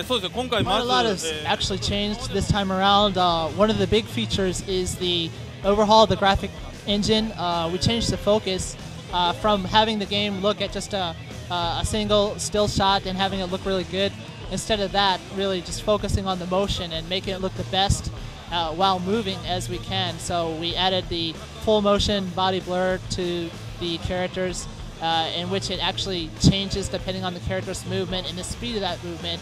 そうですね、今回 Quite ま a lot ず、 has actually changed this time around. One of the big features is the overhaul of the graphic engine. We changed the focus from having the game look at just a single still shot and having it look really good. Instead of that, really just focusing on the motion and making it look the best while moving as we can. So we added the full motion body blur to the characters, in which it actually changes depending on the character's movement, and the speed of that movement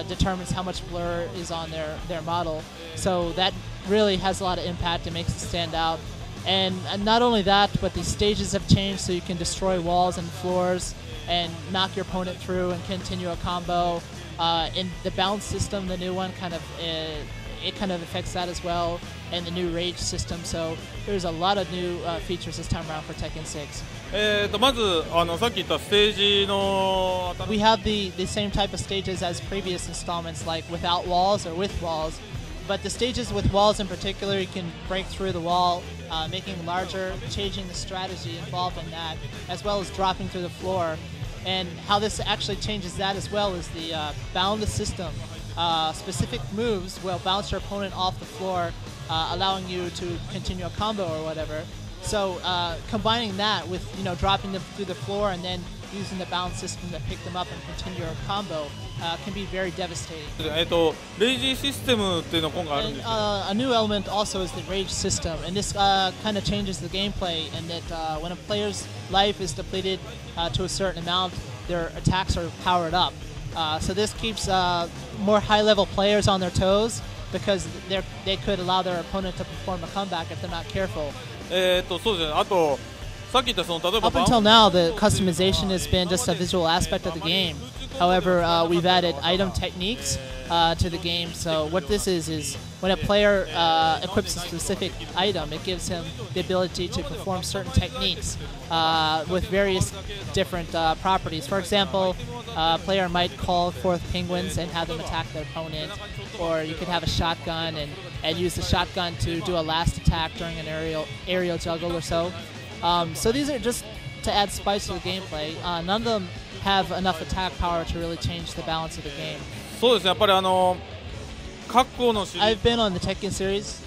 determines how much blur is on their model. So that really has a lot of impact and makes it stand out. And not only that, but the stages have changed, so you can destroy walls and floors and knock your opponent through and continue a combo. In the bounce system, the new one it kind of affects that as well, and the new rage system. So there's a lot of new features this time around for Tekken 6. まずさっき言ったステージの We have the same type of stages as previous installments, like without walls or with walls. But the stages with walls in particular, you can break through the wall, making it larger, changing the strategy involved in that, as well as dropping through the floor. And how this actually changes that as well is the bound system. Specific moves will bounce your opponent off the floor, allowing you to continue a combo or whatever. So combining that with dropping them through the floor and then using the bound system to pick them up and continue a combo can be very devastating. レイジーシステムっていうのが今回あるんですよ。 A new element also is the rage system, and this kind of changes the gameplay in that when a player's life is depleted to a certain amount, their attacks are powered up. So this keeps more high-level players on their toes because they could allow their opponent to perform a comeback if they're not careful. そうですね、あとさっき言った例えば Up until now, the customization has been just a visual aspect of the game. However, we've added item techniques to the game. So what this is when a player equips a specific item, it gives him the ability to perform certain techniques with various different properties. For example, a player might call forth penguins and have them attack their opponent, or you could have a shotgun and use the shotgun to do a last attack during an aerial juggle or so. So these are just to add spice to the gameplay. None of them have enough attack power to really change the balance of the game. そうですね、やっぱり各校のシリー I've been on the Tekken series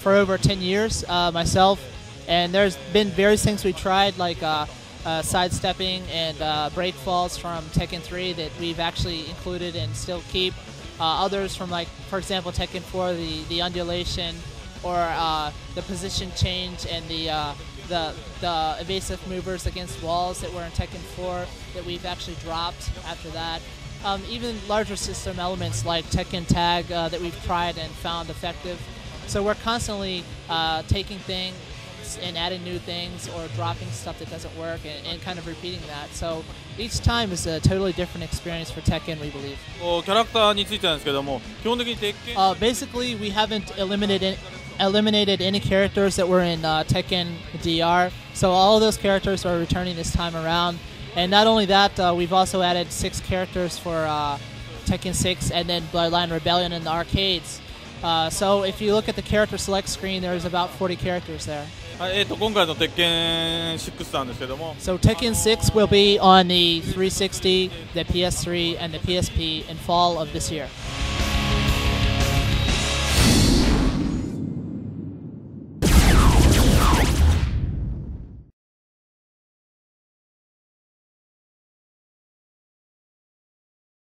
for over 10 years myself, and there's been various things we tried, like sidestepping and break falls from Tekken 3 that we've actually included and still keep. Others from, like, for example, Tekken 4, the undulation, or the position change and the evasive movers against walls that were in Tekken 4 that we've actually dropped after that. Even larger system elements like Tekken Tag that we've tried and found effective. So we're constantly taking things and adding new things or dropping stuff that doesn't work and kind of repeating that. So each time is a totally different experience for Tekken, we believe. キャラクターについてなんですけども、基本的に鉄拳 Basically, we haven't eliminated any characters that were in Tekken DR. So all of those characters are returning this time around. And not only that, we've also added 6 characters for Tekken 6 and then Bloodline Rebellion in the arcades. So if you look at the character select screen, there's about 40 characters there. 今回の鉄拳6なんですけども、 So Tekken 6 will be on the 360, the PS3, and the PSP in fall of this year.